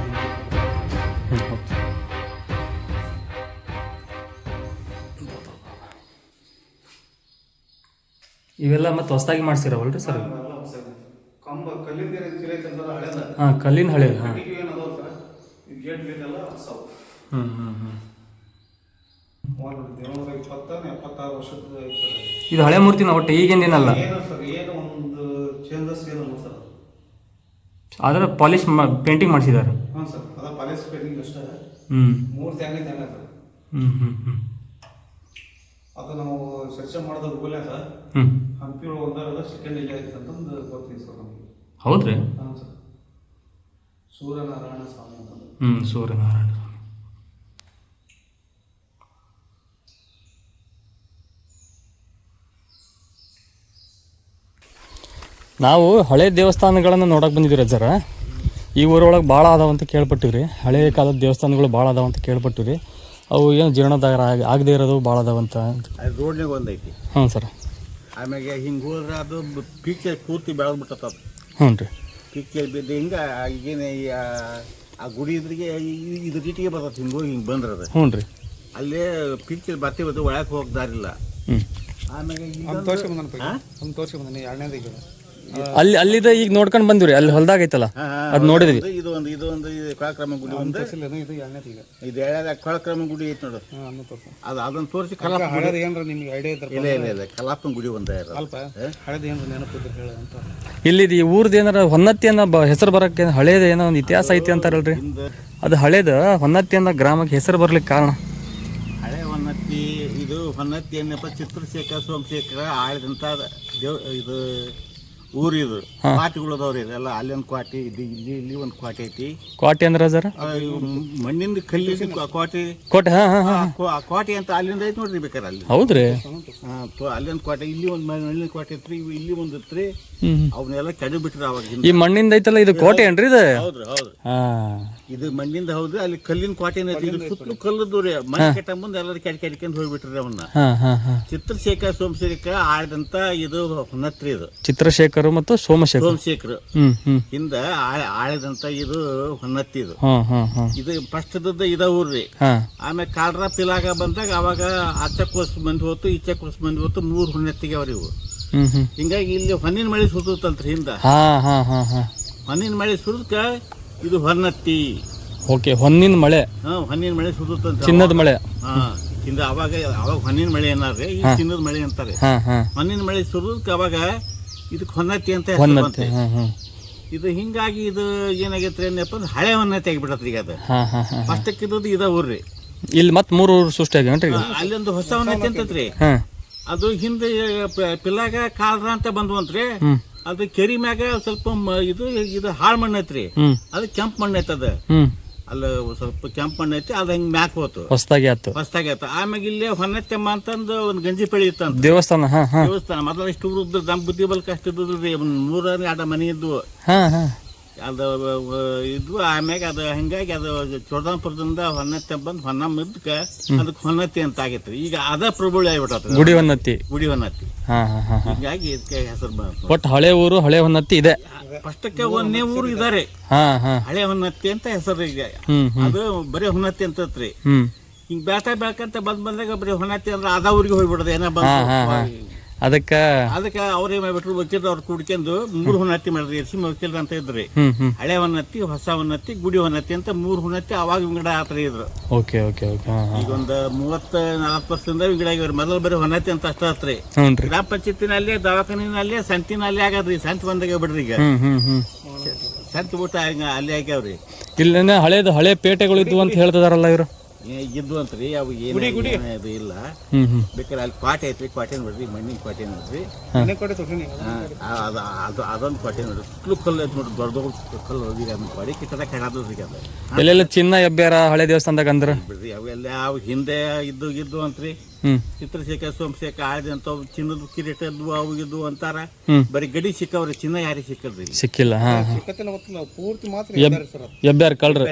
ಇವೆಲ್ಲ ಮತ್ತೆ ಹೊಸದಾಗಿ ಮಾಡ್ಸಿರವಲ್ರಿ ಸರ್? ಕಂಬ ಕಲ್ಲಿಂದ ಚಿಲೆ ತಂದ್ರೆ ಹಳೆದ. ಹಾಂ ಕಲ್ಲಿನ ಹಳೆ. ಹಾಂ ಏನು ಅದಾವ ಸರ್, ಈ ಗೇಟ್ ಗೇಟೆಲ್ಲ ಹೊಸವು. 126 ವರ್ಷದ ಇದು ಹಳೆ ಮೂರ್ತಿನ ಒಟ್ಟು ಈಗಿಂದೇನಲ್ಲ ಏನು ಸರ್, ಏನು ಒಂದು ಚೇಂಜಸ್ ಏನಲ್ಲ ಸರ್. ಆದ್ರೆ ಪಾಲಿಶ್ ಪೇಂಟಿಂಗ್ ಮಾಡಿಸಿದ್ದಾರೆ. ಹಾಂ ಸರ್, ಅದ ಪಾಲಿಶ್ ಪೇಂಟಿಂಗ್ ಅಷ್ಟೇ. ಮೂರ್ತಿ ಹೆಂಗೈತೆ ಹೆಂಗ ಸರ್. ಅದು ನಾವು ಚರ್ಚೆ ಮಾಡಿದ ರೂಪಲ್ಲೇ ಸರ್ ಹಂಪಿ ಒಳಗೆ ಒಂದಾರದ ಸೆಕೆಂಡ್ ಇಲ್ಲಿ ಆಯ್ತು ಅಂತಂದು ಗೊತ್ತಿದೆ ಸರ್ ನಮಗೆ. ಹೌದ್ರಿ? ಹಾಂ ಸರ್, ಸೂರ್ಯನಾರಾಯಣ ಸ್ವಾಮಿ ಅಂತಂದು. ಸೂರ್ಯನಾರಾಯಣ ಸ್ವಾಮಿ. ನಾವು ಹಳೆ ದೇವಸ್ಥಾನಗಳನ್ನು ನೋಡಕ್ಕೆ ಬಂದಿದ್ದೀವಿ ರಜ್ಜರ. ಈ ಊರೊಳಗೆ ಭಾಳ ಅದಾವಂತ ಕೇಳ್ಪಟ್ಟಿವ್ರಿ. ಹಳೆಯ ಕಾಲದ ದೇವಸ್ಥಾನಗಳು ಭಾಳ ಅದಾವಂತ ಕೇಳ್ಪಟ್ಟಿವ್ರಿ. ಅವು ಏನು ಜೀರ್ಣೋದ್ಧಾರ ಆಗದೆ ಇರೋದು ಭಾಳ ಅದಾವಂತ. ಅದು ರೋಡ್ನಾಗ ಒಂದೈತಿ. ಹ್ಞೂ ಸರ್. ಆಮ್ಯಾಗೆ ಹಿಂಗೆ ಹೋದ್ರೆ ಅದು ಪಿಕ್ಚರ್ ಪೂರ್ತಿ ಬೆಳೆದ್ಬಿಟ್ಟದ. ಹ್ಞೂ ರೀ. ಪಿಕ್ಚರ್ ಬಿದ್ದು ಹಿಂಗೆ ಈಗೇನೆ ಆ ಗುಡಿ ಇದ್ರಿಗೆ ಇದು ರೀತಿಗೆ ಬರ್ತದೆ. ಹಿಂಗೆ ಹೋಗಿ ಹಿಂಗೆ ಬಂದ್ರೆ ಅದು ಹ್ಞೂ ರೀ. ಅಲ್ಲೇ ಪಿಕ್ಚರ್ ಬರ್ತೀವಿ ಅದು ಒಳಗೆ ಹೋಗ್ದಾರಿಲ್ಲ. ಹ್ಞೂ. ಆಮ್ಯಾಗೆ ಒಂದು ತೋರಿಸಿ ಬಂದಾನೆ ಎರಡನೇದಿಗೆ. ಅಲ್ಲಿದ ಈಗ ನೋಡ್ಕೊಂಡು ಬಂದಿವ್ರಿ. ಅಲ್ಲಿ ಹೊಲ್ದಾಗ ಐತಲ್ಲ ಅದು ನೋಡಿದ್ವಿ. ಇದು ಒಂದು ಕೊಳಕ್ರಮ ಗುಡಿ ಒಂದು ಇದು ಎರಡನೇದಿಗೆ. ಇದು ಎಳ್ಯಾದ ಕೊಳಕ್ರಮ ಗುಡಿ ಐತೆ ನೋಡು. ಅದನ್ನ ತೋರಿಸಿ ಹಳೇದು ಏನ್ರ ನಿಮ್ಗೆ ಐಡಿಯಾ ಇದ್ರೆ ಇಲ್ಲ ಕಲಾಪನ ಗುಡಿ ಒಂದೇ ಅಲ್ಪ ಹಳೇದು ಏನ್ರ ನೆನಪಿದ್ರೆ ಹೇಳ ಅಂತ. ಇಲ್ಲಿ ಈ ಊರ್ದು ಏನಾರ ಹೊನ್ನತ್ತಿ ಅನ್ನೋ ಹೆಸರು ಬರೋಕ್ಕೆ ಹಳೇದು ಏನೋ ಒಂದು ಇತಿಹಾಸ ಐತಿ ಅಂತಾರಲ್ರಿ. ಅದು ಹಳೇದು ಹೊನ್ನತ್ತಿ ಅನ್ನೋ ಗ್ರಾಮಕ್ಕೆ ಹೆಸರು ಬರ್ಲಿಕ್ಕೆ ಕಾರಣ ಹಳೆ ಹೊನ್ನತ್ತಿ. ಇದು ಹೊನ್ನತ್ತಿ ಏನಪ್ಪ ಚಿತ್ರಶೇಖರ ಸೋಮಶೇಖರ ಆಳಿದಂಥ ಇದು ಊರು. ಇದು ಕ್ವಾಟಿಗಳು ಅದಾವ್ರಿ. ಇದೆಲ್ಲ ಅಲ್ಲೊಂದು ಕ್ವಾಟಿ, ಇಲ್ಲಿ ಒಂದು ಕ್ವಾಟಿ ಐತಿ. ಕ್ವಾಟಿ ಅಂದ್ರೆ ಸರ್ ಮಣ್ಣಿಂದ ಕಲ್ಲಿಂದ ಕ್ವಾಟಿ. ಕೋಟೆ. ಕ್ವಾಟಿ ಅಂತ ಅಲ್ಲಿಂದ ಐತಿ ನೋಡ್ರಿ ಬೇಕಾರೆ ಅಲ್ಲಿ. ಹೌದ್ರಿ? ಅಲ್ಲೊಂದು ಕ್ವಾಟಿ, ಇಲ್ಲಿ ಒಂದು ಮಣ್ಣಿನ ಕ್ವಾಟಿ ಐತ್ರಿ, ಇಲ್ಲಿ ಒಂದು ಐತ್ರಿ. ಅವನ್ನೆಲ್ಲ ಕೆಡ ಬಿಟ್ರಿ ಅವಾಗ. ಈ ಮಣ್ಣಿಂದ ಐತಲ್ಲ ಇದು ಕೋಟೆ ಏನ್ರಿ ಇದು? ಹೌದ್ರಿ ಹೌದು. ಇದು ಮಣ್ಣಿಂದ ಹೌದ್ರಿ. ಅಲ್ಲಿ ಕಲ್ಲಿನ ಕ್ವಾಟಿನ ಐತಿ. ಇದು ಸುತ್ತಲೂ ಕಲ್ಲದ್ದು ರೀ. ಮನೆ ಕಟ್ಟ ಮುಂದೆ ಎಲ್ಲರೂ ಕೆಡ್ಕೊಂಡು ಹೋಗ್ಬಿಟ್ರಿ ಅವನ್ನ. ಚಿತ್ರಶೇಖರ ಸೋಮಶೇಖರ ಆಳಿದಂತ ಇದು ಹೊನ್ನತ್ರಿ. ಇದು ಚಿತ್ರಶೇಖರ ಮತ್ತು ಸೋಮಶೇಖರ ಹಿಂದ ಆಳಿದಂತ ಇದು ಹೊನ್ನತ್ತಿ. ಇದು ಇದು ಫಸ್ಟ್ ಇದ ಊರ್ರಿ. ಆಮೇಲೆ ಕಾಡ್ರ ಪಿಲಾಗ ಬಂದಾಗ ಅವಾಗ ಆಚಕೋಸ್ ಮಂದಿ ಹೋತು, ಈಚಕೋಸ್ ಮಂದಿ ಹೋತು. 3 ಹೊನ್ನತ್ತಿಗೆ ಅವ್ರಿ ಇವು. ಹಿಂಗಾಗಿ ಇಲ್ಲಿ ಹೊನ್ನಿನ ಮಳೆ ಸುತ್ತಂತ್ರಿ ಹಿಂದ. ಹೊನ್ನಿನ ಮಳೆ ಸುರ್ದಕ್ಕ ಇದು ಹೊನ್ನತ್ತಿ. ಓಕೆ, ಹೊನ್ನಿನ ಮಳೆ. ಹೊನ್ನಿನ ಮಳೆ ಸುತ್ತಂತ. ಚಿನ್ನದ ಮಳೆ. ಹಿಂದ ಅವಾಗ ಹೊನ್ನಿನ ಮಳೆ ಏನಾರ್ರಿ, ಈ ಚಿನ್ನದ ಮಳೆ ಅಂತಾರೆ. ಹೊನ್ನಿನ ಮಳೆ ಸುರ್ದಕ್ಕ ಅವಾಗ ಇದಕ್ಕೆ ಹೊನ್ನತ್ತಿ ಅಂತ ಹೆಸರು. ಇದು ಹಿಂಗಾಗಿ ಇದು ಏನಾಗೈತ್ರಿ ಏನಪ್ಪ ಅಂದ್ರೆ ಹಳೆ ಹೊನ್ನತ್ತಿ ಆಗಿಬಿಡತ್ರಿ ಈಗ. ಅದು ಫಸ್ಟಕ್ಕಿದ್ದು ಇದ ಊರ್ರಿ. ಇಲ್ಲಿ ಮತ್ತೆ 3 ಊರು ಸೃಷ್ಟಿ ಆಗ್ಯಾನ್ರಿ. ಅಲ್ಲೊಂದು ಹೊಸ ಹೊನ್ನತ್ತಿ ಅಂತತ್ರಿ. ಅದು ಹಿಂದೆ ಪಿಲ್ಲಾಗ ಕಾಳ್ರ ಅಂತ ಬಂದ್ವಂತ್ರಿ. ಅದು ಕೆರಿ ಮ್ಯಾಗ ಸ್ವಲ್ಪ ಇದು ಹಾಳ್ ಮಣ್ಣು ಐತ್ರಿ. ಅದು ಕೆಂಪ್ ಮಣ್ಣು ಐತದ. ಅಲ್ಲ ಸ್ವಲ್ಪ ಕೆಂಪ್ ಮಣ್ಣು ಐತಿ. ಅದ್ ಹಿಂಗ್ ಮ್ಯಾಕ್ ಹೋತು. ಹೊಸದಾಗಿ ಆಯ್ತು. ಆಮ್ಯಾಗ ಇಲ್ಲೇ ಹೊನ್ನತ್ತೆಮ್ಮ ಅಂತಂದು ಒಂದ್ ಗಂಜಿ ಪಳಿ ಇತ್ತಂತ ದೇವಸ್ಥಾನ. ಮೊದಲ ಇಷ್ಟು ಊರು ನಮ್ ಬುದ್ಧಿ ಬಲ್ಕ ಅಷ್ಟು ಇದ್ರಿ. 3-2 ಮನೆ ಇದ್ವು. ಅದು ಇದ್ವು. ಆಮ್ಯಾಗ ಅದು ಹಿಂಗಾಗಿ ಅದು ಚೋಡಾಪುರದಿಂದ ಹೊನ್ನತ್ತಿ ಬಂದು ಹೊನ್ನಮ್ಮ ಇದ್ದಕ್ಕ ಅದಕ್ಕೆ ಹೊನ್ನತ್ತಿ ಅಂತ ಆಗೈತ್ರಿ. ಈಗ ಅದ ಪ್ರಬುಳಿ ಆಗ್ಬಿಟ್ಟ ಗುಡಿ ಹೊನ್ನತ್ತಿ. ಹಿಂಗಾಗಿ ಇದಕ್ಕೆ ಹೆಸರು ಬಂತು. ಒಟ್ಟು ಹಳೆ ಊರು ಹಳೆ ಹೊನ್ನತ್ತಿ ಇದೆ. ಫಸ್ಟಕ್ಕೆ ಒಂದೇ ಊರು ಇದಾರೆ ಹಳೆ ಹೊನ್ನತ್ತಿ ಅಂತ ಹೆಸರು. ಈಗ ಅದು ಬರೀ ಹೊನ್ನತ್ತಿ ಅಂತತ್ರಿ. ಹಿಂಗ್ ಬೆಳ್ಕಂತ ಬಂದಾಗ ಬರೀ ಹೊನ್ನತ್ತಿ ಅಂದ್ರೆ ಅದ ಊರಿಗೆ ಹೋಗ್ಬಿಡೋದು ಏನೋ ಬಂದು. ಅದಕ್ಕೆ ಅವ್ರೇ ಮಾಡ್ಬಿಟ್ರು. ವಕೀಲರು ಅವ್ರು ಕುಡ್ಕೊಂಡು 3 ಹೊನ್ನತ್ತಿ ಮಾಡಿದ್ರಿ. ಎರ್ಸಿ ವಕೀಲರು ಅಂತ ಇದ್ರಿ. ಹಳೆ ಹೊನ್ನತ್ತಿ, ಹೊಸ ಹೊನ್ನತ್ತಿ, ಗುಡಿ ಹೊನ್ನತ್ತಿ ಅಂತ 3 ಹೊನ್ನತ್ತಿ ಅವಾಗ ವಿಂಗಡ ಆತರ ಇದ್ರು. ಈಗ ಒಂದು 30-40 ವರ್ಷದಿಂದ ವಿಂಗಡ ಆಗಿವ್ರಿ. ಮೊದಲು ಬರೀ ಹೊನ್ನತ್ತಿ ಅಂತ ಅಷ್ಟ ಆತ್ರಿ. ಗ್ರಾಮ ಪಂಚಾಯತಿನಲ್ಲಿ, ದವಾಖಾನಿನಲ್ಲಿ, ಸಂತಿನಲ್ಲಿ ಆಗದ್ರಿ. ಸಂತಿ ಬಂದಾಗ ಬಿಡ್ರಿ. ಈಗ ಸಂತಿ ಬಿಟ್ಟು ಅಲ್ಲಿ ಆಗ್ಯಾವ್ರಿ. ಇಲ್ಲ ಹಳೆ ಪೇಟೆಗಳು ಇದ್ವು ಅಂತ ಹೇಳ್ತಿದಾರಲ್ಲ ಇವರು. ಇದ್ವು ಅಂತ್ರಿ. ಅವು ಏನು ಇದು ಇಲ್ಲ. ಬೇಕಾದ್ರೆ ಅಲ್ಲಿ ಕ್ವಾಟೆ ಐತ್ರಿ. ಕ್ವಾಟೆ ನೋಡ್ರಿ, ಮಣ್ಣಿನ ಕ್ವಾಟೆ ನೋಡ್ರಿ. ಅದೊಂದು ಕ್ವಾಟೆ ನೋಡ್ರಿ. ಸುತ್ತಲೂ ಕಲ್ಲು ಐತಿ ನೋಡ್ರಿ. ದೊಡ್ಡ ಕಲ್ಲು ಹೋಗಿ ಅದನ್ನ ಕ್ವಾಡಿ ಕಿಟ್ಟದ ಕೆಡದ್ರಿ. ಅದು ಎಲ್ಲೆಲ್ಲ ಚಿನ್ನ ಎಬ್ಬ್ಯಾರ ಹಳೆ ದೇವಸ್ಥಾನದಾಗ ಅಂದ್ರ ಬಿಡ್ರಿ. ಅವೆಲ್ಲ ಅವು ಹಿಂದೆ ಇದ್ದು ಅಂತ್ರಿ. ಚಿತ್ರಶೇಖರ ಸೋಮಶೇಖರ ಆಳಿದಂತ ಚಿನ್ನದ ಕಿರೀಟ ಇದ್ವು, ಅವು ಇದ್ವು ಅಂತಾರ. ಬರೀ ಗಡಿ ಸಿಕ್ಕವ್ರಿ. ಚಿನ್ನ ಯಾರಿಗೆ ಸಿಕ್ಕಲ್ರಿ? ಸಿಕ್ಕಿಲ್ಲ. ಪೂರ್ತಿ ಮಾತ್ರ ಎಬ್ಬ್ಯಾರ ಕಳ್ರಿ.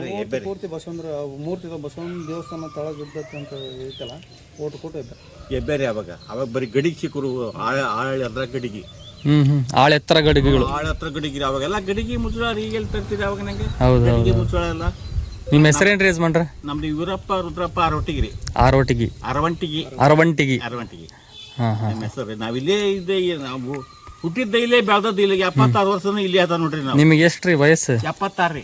ಪೂರ್ತಿ ಬಸವಂದ್ರ ಮೂರ್ತಿ ಬಸವನ ದೇವಸ್ಥಾನ ತಳಗಿದ್ದಕ್ಕೆ ಅಂತ ಐತಲ್ಲ, ಕೋಟು ಎಬ್ಬ್ಯಾರಿ. ಅವಾಗ ಬರೀ ಗಡಿಗೆ ಸಿಕ್ಕರು. ಅದ್ರ ಗಡಿಗೆ ಆಳ ಎತ್ತರ ಗಡಿಗೆಗಳು. ಅವಾಗೆಲ್ಲ ಗಡಿಗೆ ಮುಚ್ಚಳ. ಈಗ ಎಲ್ಲಿ ತರ್ತೀರಿ ಅವಾಗ ನಂಗೆ ಗಡಿಗೆ ಮುಚ್ಚಳ ಎಲ್ಲ. ನಿಮ್ಮ ಹೆಸರೇನ್ರಿ ಯಜಮಾನ್ರ? ನಮ್ದು ವೀರಪ್ಪ ರುದ್ರಪ್ಪ ಅರವಂಟಿಗಿ. ನಮ್ಮ ಹೆಸರು. ನಾವಿಲ್ಲೇ ಇದ್ದೆ. ನಾವು ಹುಟ್ಟಿದ್ದ ಇಲ್ಲೇ, ಬೆಳ್ದದ್ದು ಇಲ್ಲಿ. 76 ವರ್ಷನ ಇಲ್ಲಿ ಅದ ನೋಡ್ರಿ. ನಾವು. ನಿಮಗೆ ಎಷ್ಟ್ರಿ ವಯಸ್ಸು? 76 ರೀ.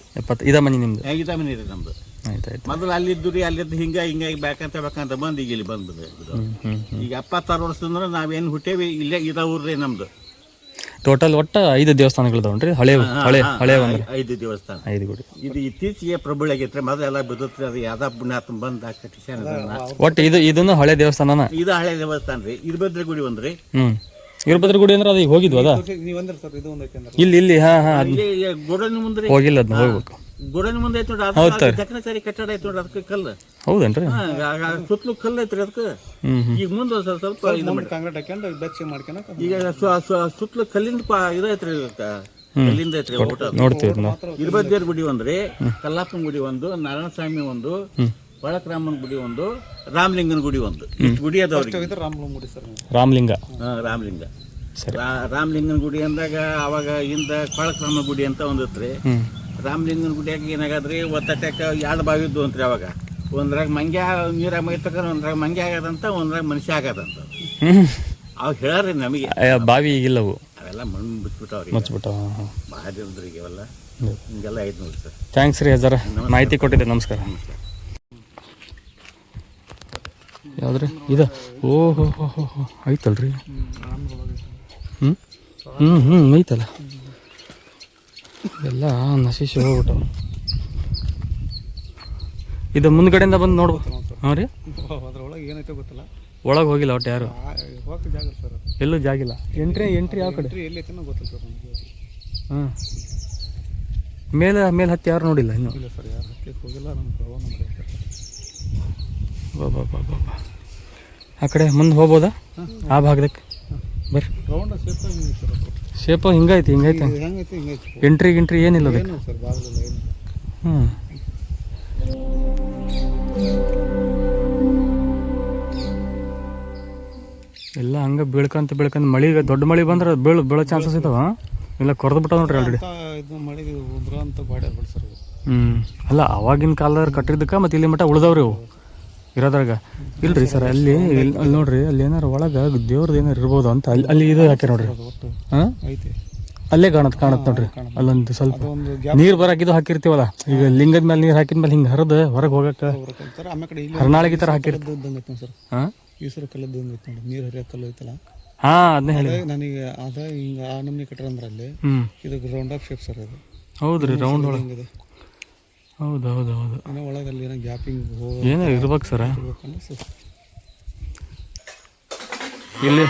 ಇದ ಮನಿ ನಿಮ್ದು? ಇದ ಮನಿ ರೀ ನಮ್ದು. ಮೊದಲು ಅಲ್ಲಿದ್ದು ರೀ. ಅಲ್ಲಿದ್ದು ಹಿಂಗಾಗಿ ಬೇಕಂತ ಬಂದು ಈಗ ಇಲ್ಲಿ ಬಂದ್ಬಿಡ್ರಿ. ಈಗ 76 ವರ್ಷದಿಂದ ನಾವೇನು ಹುಟ್ಟೇವಿ ಇಲ್ಲೇ. ಇದ ಊರ್ರಿ ನಮ್ದು. ಟೋಟಲ್ ಒಟ್ಟು 5 ದೇವಸ್ಥಾನಗಳಿದಾವನ್ರಿ ಹಳೆ ಹಳೆ ಹಳೆ ಒಂದು 5 ದೇವಸ್ಥಾನ 5 ಗುಡಿ. ಇದು ಇತ್ತೀಚೆಗೆ ಪ್ರಬಲ ಆಗೈತ್ರಿ. ಮೊದಲೆಲ್ಲ ಬಿದ್ದತ್ರಿ, ಅದು ಯಾವ್ದ ಪುಣ್ಯಾತ್ಮ ಬಂದ ಕಟ್ಟಿಸ್ಯಾನ ಇದನ್ನ. ಒಟ್ಟು ಇದನ್ನು ಹಳೆ ದೇವಸ್ಥಾನನ. ಇದು ಹಳೆ ದೇವಸ್ಥಾನ ರೀ. ಇರ್ಭದ್ರ ಗುಡಿ ಒಂದ್ರಿ. ವೀರಭದ್ರ ಗುಡಿ ಅಂದ್ರೆ ಅದು ಈಗ ಹೋಗಿದ್ವು ಅದ ನೀವು ಅಂದ್ರೆ ಸರ್ ಇದು ಒಂದು ಐತೆ ಅಂದ್ರೆ ಇಲ್ಲಿ ಹಾ ಹಾ ಇಲ್ಲಿ ಗೋಡನಿ ಮುಂದ್ರಿ. ಹೋಗಿಲ್ಲ ಅದನ್ನ ಹೋಗ್ಬೇಕು. ಗೋಡನಿ ಮುಂದೆ ಐತಿ ನೋಡ್ರಿ, ಅದು ದಕ್ಷಿಣಚಾರಿ ಕಟ್ಟಡ ಐತಿ ನೋಡ್ರಿ, ಅದಕ್ಕೆ ಕಲ್ಲು. ಹೌದೇನ್ರಿ? ಸುತ್ತಲೂ ಕಲ್ಲು ಐತ್ರಿ ಅದಕ್ಕೆ. ಈಗ ಮುಂದೆ ಸ್ವಲ್ಪ ಇದು ಮಾಡಿ ಕಾಂಗ್ರೆಟ್ ಹಾಕ್ಯಂಡು ಬೆಚ್ಚಗೆ ಮಾಡ್ಕೊಳಕ ಈಗ ಸುತ್ತಲೂ ಕಲ್ಲಿಂದ ಇದೈತ್ರಿ, ಕಲ್ಲಿಂದ ಐತ್ರಿ ಊಟ. ನೋಡ್ತೀವಿ ನಾವು. ಇರ್ಭದ್ರ ಗುಡಿ ಒಂದ್ರಿ, ಕಲ್ಲಪ್ಪನ ಗುಡಿ ಒಂದು, ನಾರಾಯಣ ಸ್ವಾಮಿ ಒಂದು, ಬಳಕರಾಮನ ಗುಡಿ ಒಂದು, ರಾಮಲಿಂಗನ ಗುಡಿ ಒಂದು. ಇಷ್ಟು ಗುಡಿ ಅದಾವ್ರಿ. ರಾಮಲಿಂಗ ಸರ್ ರಾಮಲಿಂಗ. ರಾಮಲಿಂಗ ರಾಮಲಿಂಗನ ಗುಡಿ ಅಂದಾಗ ಅವಾಗ ಹಿಂದ ಬಳಕರಾಮನ ಗುಡಿ ಅಂತ ಒಂದಿತ್ರಿ. ರಾಮಲಿಂಗನ ಗುಡಿಯಾಗ ಏನಾಗದ್ರಿ, ಒತ್ತಟ್ಯಾಕ 2 ಬಾವಿ ಇದ್ವು ಅಂತ್ರಿ. ಅವಾಗ ಒಂದ್ರಾಗ ಮಂಗ್ಯ ನೀರಾಗ ಮೈತಕ್ಕ, ಒಂದ್ರಾಗ ಮಂಗ್ಯ ಆಗದಂತ, ಒಂದ್ರಾಗ ಮನುಷ್ಯ ಆಗದಂತ. ಅವ್ ಹೇಳ್ರಿ ನಮಗೆ. ಬಾವಿ ಈಗಿಲ್ಲವು, ಅವೆಲ್ಲ ಮಣ್ಣು ಬಿಟ್ಬಿಟ್ಟವ್ರಿ, ಮುಚ್ಚಿಬಿಟ್ಟು. ಭಾಳ ಇಲ್ರಿ ಇವೆಲ್ಲ. ಹಿಂಗೆಲ್ಲ ಐತೆ ನೋಡಿ ಸರ್. ಥ್ಯಾಂಕ್ಸ್ ರೀ ಅಜ್ಜಾರ, ಮಾಹಿತಿ ಕೊಟ್ಟಿದ್ದೆ. ನಮಸ್ಕಾರ. ಯಾವ್ದ್ರಿ ಇದು? ಓಹೋ ಹೋ ಹೋ ಹೋ ಐತಲ್ರಿ. ಐತಲ್ಲ. ಎಲ್ಲ ನಶಿಸಿ ಹೋಗ್ಬಿಟ್ಟು ಇದು ಮುಂದ್ಗಡೆಯಿಂದ ಬಂದು ನೋಡ್ಬೇಕು. ಹಾಂ ರೀ, ಅದ್ರೊಳಗೆ ಏನೈತೆ ಗೊತ್ತಿಲ್ಲ, ಒಳಗೆ ಹೋಗಿಲ್ಲ ಒಟ್ಟು ಯಾರು. ಹೋಗಕ್ಕೆ ಜಾಗ ಸರ್, ಎಲ್ಲೂ ಜಾಗಿಲ್ಲ. ಎಂಟ್ರಿ ಯಾವ ಕಡೆ? ಎಲ್ಲಿ ಐತೆ ಗೊತ್ತಿಲ್ಲ ಸರ್ ನಮಗೆ. ಹಾಂ, ಮೇಲೆ ಹತ್ತಿ ಯಾರು ನೋಡಿಲ್ಲ ಇನ್ನು? ಇಲ್ಲ ಸರ್, ಯಾರು ಹತ್ತಿಕ್ಕೆ ಹೋಗಿಲ್ಲ. ನಮ್ಗೆ ಪ್ರವಾಹ ಮಾಡಿರ್ತಾರೆ. ಬಾಬಾ ಆ ಕಡೆ ಮುಂದೆ ಹೋಗ್ಬೋದಾ? ಆ ಭಾಗದಕ್ಕೆ ಬರ್ರಿ. ರೌಂಡ್ ಶೇಪ್ ಹಿಂಗೈತಿ ಹೆಂಗೈತೆ ಎಂಟ್ರಿ ಏನಿಲ್ಲ ಅದಕ್ಕೆ. ಸರ್ ಬಾಗಿಲಿಲ್ಲ ಏನಿಲ್ಲ. ಹ್ಞೂ, ಎಲ್ಲ ಹಂಗೆ ಬೀಳ್ಕಂತ ಮಳಿಗೆ ದೊಡ್ಡ ಮಳೆ ಬಂದ್ರೆ ಬೀಳೋ ಚಾನ್ಸಸ್ ಇದಾವ. ಇಲ್ಲ ಕೊರ್ದು ಬಿಟ್ಟಾವ ನೋಡ್ರಿ ಆಲ್ರೆಡಿ. ಇದು ಮಳೆಗೆ ಉದ್ರ ಅಂತ ಗಾಡಿ ಅದ ಸರ್. ಅಲ್ಲ ಅವಾಗಿನ ಕಾಲದವ್ರು ಕಟ್ಟಿದ್ದಕ್ಕೆ ಮತ್ತು ಇಲ್ಲಿ ಮಟ್ಟ ಉಳ್ದವ್ರಿ ಅವು ಇರೋದ್ರಾಗ. ಇಲ್ರಿ ಸರ್, ಅಲ್ಲಿ ನೋಡ್ರಿ, ಅಲ್ಲಿ ಏನಾರು ಒಳಗೆ ದೇವ್ರದ್ದು ಏನಾರು ಇರ್ಬೋದು ಅಂತ ಅಲ್ಲಿ ಇದು ಹಾಕ್ಯಾರ ನೋಡ್ರಿ. ಹಾಂ, ಐತೆ ಅಲ್ಲೇ ಕಾಣತ್ ನೋಡ್ರಿ. ಅಲ್ಲೊಂದು ಸ್ವಲ್ಪ ನೀರು ಬರಾಕಿದ್ದು ಹಾಕಿರ್ತೀವಲ್ಲ, ಈಗ ಲಿಂಗದ ಮೇಲೆ ನೀರು ಹಾಕಿದ್ಮೇಲೆ ಹಿಂಗೆ ಹರಿದು ಹೊರಗೆ ಹೋಗಕ್ಕೆ ಹರ್ನಾಳಿಗೆ ಥರ ಹಾಕಿರ್ತೀವಿ. ಸರ್ ಹಾಂ, ಈಶ್ವರ ಕಲ್ಲದ್ದು ಒಂದು ಐತೆ ನೋಡಿ, ನೀರು ಹರಿಯೋ ಕಲ್ಲು ಐತಲ್ಲ. ಹಾಂ, ಅದನ್ನೇ ಹೇಳಿ ನನಗೆ ಅದ ಹಿಂಗೆ ಆ ನಮ್ನಿ ಕಟ್ಟರ ಅಂದ್ರೆ ಅಲ್ಲಿ ಇದು ರೌಂಡ್ ಆಫ್ ಶೇಪ್ ಸರ್. ಅದು ಹೌದು ರೀ, ರೌಂಡ್ ಒಳಗೆ. ಹಿಂಗಿದೆ. ಹೌದು ಏನೋ ಒಳಗಲ್ಲಿ ಏನೋ ಗ್ಯಾಪಿಂಗ್ ಏನೋ ಇರ್ಬೇಕು ಸರ. ಇಲ್ಲಿ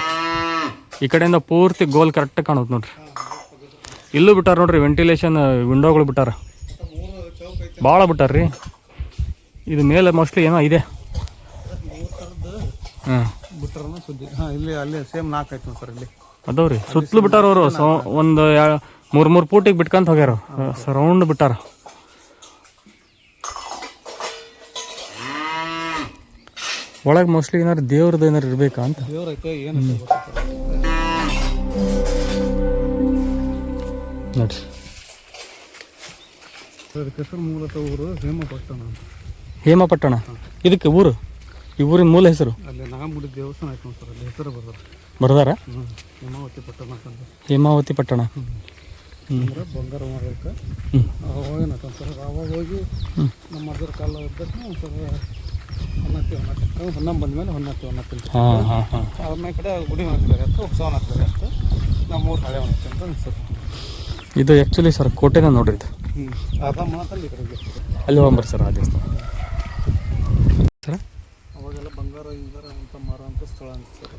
ಈ ಕಡೆಯಿಂದ ಪೂರ್ತಿ ಗೋಲ್ ಕರೆಕ್ಟ್ ಕಾಣುತ್ತೆ ನೋಡ್ರಿ. ಇಲ್ಲೂ ಬಿಟ್ಟಾರ ನೋಡ್ರಿ, ವೆಂಟಿಲೇಷನ್ ವಿಂಡೋಗಳು ಬಿಟ್ಟಾರ, ಭಾಳ ಬಿಟ್ಟಾರ ರೀ. ಇದು ಮೇಲೆ ಮೋಸ್ಟ್ಲಿ ಏನೋ ಇದೆ. ಹಾಂ, ಬಿಟ್ಟಾರ ಸುದ್ದಿ. ಹಾಂ, ಇಲ್ಲಿ ಅಲ್ಲಿ ಸೇಮ್ 4 ಐತೆ ಸರ್. ಇಲ್ಲಿ ಅದಾವ್ರಿ, ಸುತ್ತಲೂ ಬಿಟ್ಟಾರ ಅವರು. ಒಂದು 3 ಫೂಟಿಗೆ ಬಿಟ್ಕೊಂತ ಹೋಗ್ಯಾರ, ರೌಂಡ್ ಬಿಟ್ಟಾರ. ಒಳಗೆ ಮೋಸ್ಟ್ಲಿ ಏನಾರು ದೇವ್ರದ್ದು ಏನಾರು ಇರ್ಬೇಕಾ ಅಂತ. ದೇವ್ರೈತೆ ಏನೈತೆ ನೋಡ್ರಿ. ಅದಕ್ಕೆ ಹೆಸರು ಮೂಲತಃ ಊರು ಹೇಮಪಟ್ಟಣ ಅಂತ. ಹೇಮಪಟ್ಟಣ ಇದಕ್ಕೆ ಊರು? ಈ ಊರಿನ ಮೂಲ ಹೆಸರು? ಅಲ್ಲಿ ನಾಗಮುಡಿ ದೇವಸ್ಥಾನ ಆಯ್ತು ಸರ್, ಅಲ್ಲಿ ಹೆಸರು ಬರ್ದಾರ. ಹೇಮಾವತಿ ಪಟ್ಟಣ ಅಂತಂದ್ರೆ ಹೇಮಾವತಿ ಪಟ್ಟಣ ಅಂದ್ರೆ ಬಂಗಾರ ಮಾಡೋಕ್ಕೆ ಏನಂತ ಸರ್. ಅವಾಗ ಹೋಗಿ ನಮ್ಮ ಅದ್ರ ಕಾಲ ಇದ್ದಕ್ಕೆ ಒಂದ್ಸಲ ಹೊನ್ನ ಬಂದ್ಮೇಲೆ ಹೊನ್ನ ತಿಂತಾರೆ. ಆದ್ಮೇಲೆ ಕಡೆ ಗುಡಿ ಹಾಕಿದ್ದಾರೆ ಅಂತ ಉತ್ಸವನ ಹಾಕ್ತಾರೆ ಅಂತ ನಮ್ಮ ಊರು ಹಳೆ ಅಂತ ಸರ್. ಇದು ಆ್ಯಕ್ಚುಲಿ ಸರ್ ಕೋಟೆನ ನೋಡ್ರಿ ಇದು. ಅದ ಮಾತಲ್ಲಿ ಈ ಕಡೆಗೆ ಅಲ್ಲಿ ಹೋಗ್ಬರ್ರಿ ಸರ್, ಆ ದೇವಸ್ಥಾನ ಸರ್. ಅವಾಗೆಲ್ಲ ಬಂಗಾರ ಹಿಂಗಾರ ಅಂತ ಮಾರುವಂಥ ಸ್ಥಳ ಅಂತ ಸರ್.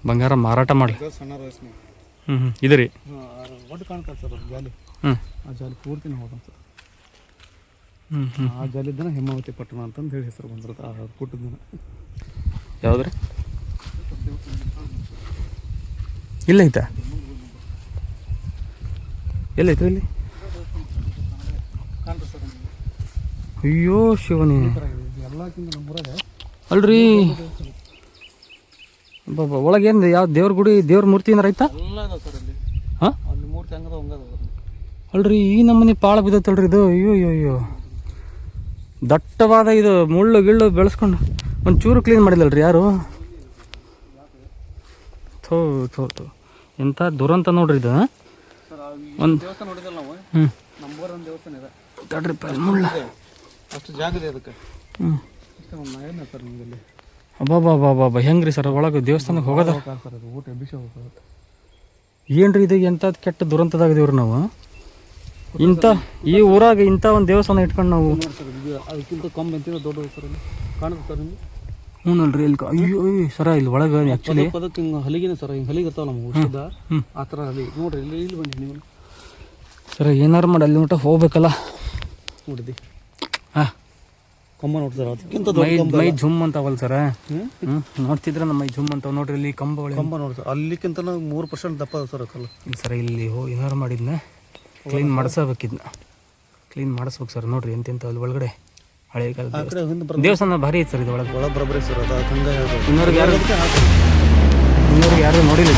ಬಂಗಾರ ಮಾರಾಟ ಮಾಡಿ ಸಣ್ಣ ವಯಸ್ಸಿನ ಇದು ರೀ. ಒಟ್ಟು ಕಾಣ್ತಾರೆ ಸರ್ ಜಾಲಿ. ಆ ಜಾಲಿ ಪೂರ್ತಿನ ಹೋಗೋಣ ಸರ್. ಆ ಜಾಲಿದ್ದನ ಹೇಮಾವತಿ ಪಟ್ಟಣ ಅಂತಂದು ಹೇಳಿ ಹೆಸರು ಬಂದಿರುತ್ತೆ ಆ ಕುಟ್ಟದ ದಿನ. ಯಾವುದ್ರಿ? ಇಲ್ಲ ಐತಾ? ಎಲ್ಲೈತೆ ಇಲ್ಲಿ? ಕಾಣ್ತದೆ ಸರ್. ಅಯ್ಯೋ ಶಿವನೇ, ಎಲ್ಲಕ್ಕಿಂತ ನಮ್ಮೂರಾಗ ಅಲ್ರಿ ಒಳಗೇನು ಯಾವ ದೇವ್ರ ಗುಡಿ ದೇವ್ರ ಮೂರ್ತಿ ಏನಾರ ಐತಾ? ಎಲ್ಲ ಅದಾವ ಸರ್ ಅಲ್ಲಿ. ಹಾಂ, ಅಲ್ಲಿ ಮೂರ್ತಿ ಹಂಗದ ಹಂಗದ ಅಲ್ರಿ. ಈ ನಮ್ಮನೆ ಪಾಳ ಬಿದ್ದತ್ತಲ್ರಿ ಇದು. ಅಯ್ಯೋ ದಟ್ಟವಾದ ಇದು ಮುಳ್ಳು ಗಿಳ್ಳು ಬೆಳೆಸ್ಕೊಂಡು ಒಂಚೂರು ಕ್ಲೀನ್ ಮಾಡಿಲ್ಲಲ್ರಿ ಯಾರು. ಥೋ ಎಂಥ ದುರಂತ ನೋಡ್ರಿ ಇದು. ಒಂದು ದೇವಸ್ಥಾನ ನೋಡಿದಲ್ಲ ನಾವು. ನಮ್ಮೂರೊಂದು ದೇವಸ್ಥಾನ ಇದೆ ತಡ್ರಿ ಮುಳ್ಳ ಅಷ್ಟು ಜಾಗ ಇದೆ ಅದಕ್ಕೆ. ಒಂದು ಏನು ಸರ್ ನಿಮ್ಮಲ್ಲಿ? ಅಬ್ಬಾ ಹೆಂಗ್ರಿ ಸರ್ ಒಳಗೆ ದೇವಸ್ಥಾನಕ್ಕೆ ಹೋಗೋದ ಸರ್ ಅದು ಊಟ ಅಭಿಷೇಕ ಹೋಗುತ್ತೆ. ಏನ್ರಿ ಇದು ಎಂಥದ್ದು ಕೆಟ್ಟ ದುರಂತದಾಗಿದ್ದೀವ್ರಿ ನಾವು. ಇಂಥ ಈ ಊರಾಗ ಇಂಥ ಒಂದು ದೇವಸ್ಥಾನ ಇಟ್ಕೊಂಡು ನಾವು ಅದಕ್ಕಿಂತ ಕಮ್ಮಿ ಅಂತಿದ್ರೆ ದೊಡ್ಡ ಸರ್ ಇಲ್ಲಿ ಕಾಣುತ್ತೆ ಸರ್ ನಿಮ್ಗೆ. ಹ್ಞೂನಲ್ರಿ ಇಲ್ಲಿ ಅಯ್ಯೋ ಸರ ಇಲ್ಲಿ ಒಳಗೆ ಆ್ಯಕ್ಚುಲಿ ಅದಕ್ಕೆ ಹಿಂಗೆ ಹಲಿಗಿನ ಸರ್ ಹಿಂಗೆ ಹಲಿಗೆ ಇರ್ತಾವ ನಮ್ಮ ಔಷಧ ಆ ಥರ ಹಲಿ ನೋಡ್ರಿ ಇಲ್ಲಿ ಬನ್ನಿ ನೀವು ಸರ ಏನಾರು ಮಾಡಿ ಅಲ್ಲಿ ಮಟ್ಟ ಹೋಗ್ಬೇಕಲ್ಲ. ನೋಡಿದ್ದಿ ಹಾಂ ಕಂಬ ನೋಡ್ತಾರೆ ಅದಕ್ಕಿಂತ ಮೈ ಝುಮ್ ಅಂತಾವಲ್ಲ ಸರ. ನೋಡ್ತಿದ್ರೆ ನಮ್ಮ ಮೈ ಝುಮ್ ಅಂತಾವ ನೋಡ್ರಿ ಇಲ್ಲಿ ಕಂಬಗಳು. ಕಂಬ ನೋಡ್ತಾರೆ ಅಲ್ಲಿಕ್ಕಿಂತ 3% ದಪ್ಪ ಅದ ಸರ್ ಕಲ್ಲು. ಸರ ಇಲ್ಲಿ ಏನಾರು ಮಾಡಿದ್ನ ಕ್ಲೀನ್ ಮಾಡಿಸಬೇಕಿದ್ನ ಕ್ಲೀನ್ ಮಾಡಿಸ್ಬೇಕು ಸರ್. ನೋಡ್ರಿ ಎಂತೆಂತ ಅಲ್ಲಿ ಒಳಗಡೆ ಹಳೆ ಕಾಲದ ದೇವಸ್ಥಾನ ಭಾರಿ ಐತೆ ಸರ್ ಇದು ಒಳಗೆ. ಬರೋಬ್ಬರಿ ಸರ್ ಅದು ಹಂಗೆ ಇನ್ನೂರಿಗೆ ಯಾರು ನೋಡಿಲ್ಲ.